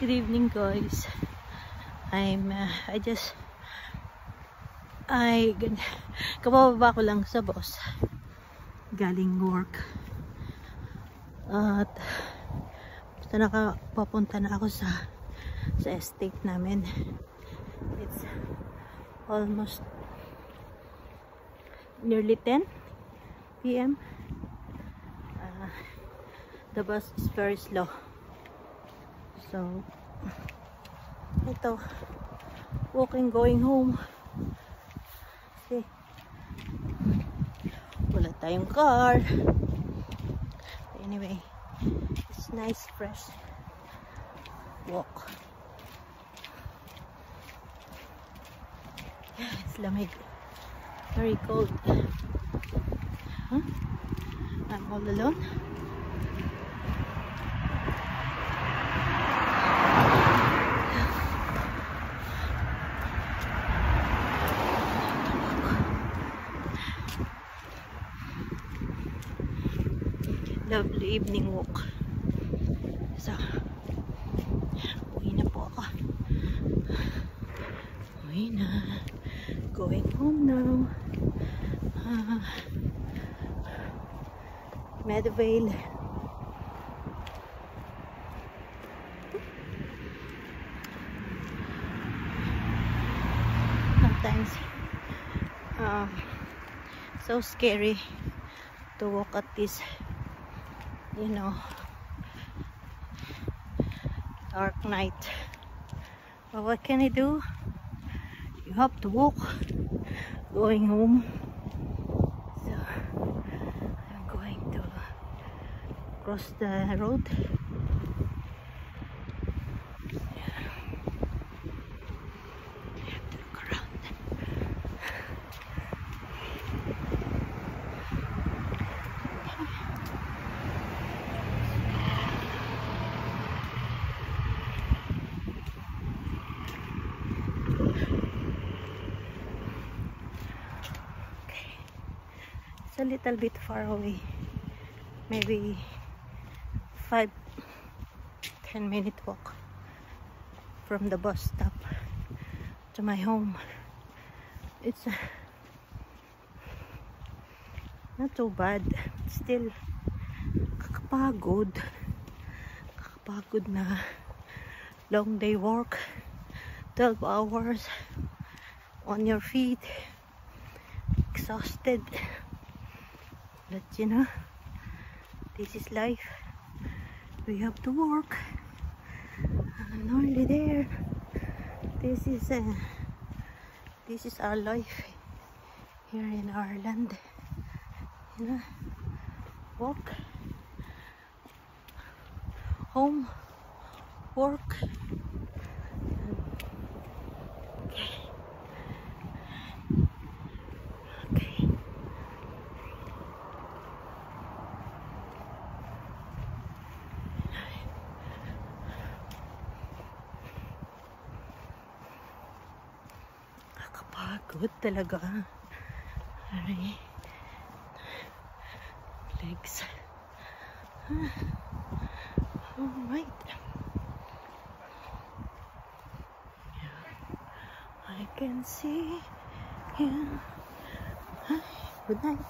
Good evening, guys. Kabababa ko lang sa boss galing work at papunta na ako sa estate namin. It's almost nearly 10 p.m. The bus is very slow, so ito, walking going home. See, wala tayong car. Anyway, it's nice fresh walk. It's lamig, very cold. I'm all alone. Lovely evening walk. So, uwi na po ako. Uwi na. Going home now. Meadowvale. Sometimes so scary to walk at this, you know, dark night, but what can I do? You have to walk going home. So I'm going to cross the road. It's a little bit far away, maybe 5-10 minute walk from the bus stop to my home. It's not so bad. Still kakapagod na long day work, 12 hours on your feet, exhausted. But you know, this is life. We have to work. I'm already there. This is our life here in Ireland. You know, work, home, work. Nakakapagod talaga. Aray, legs. Alright. Yeah, I can see you. Good night.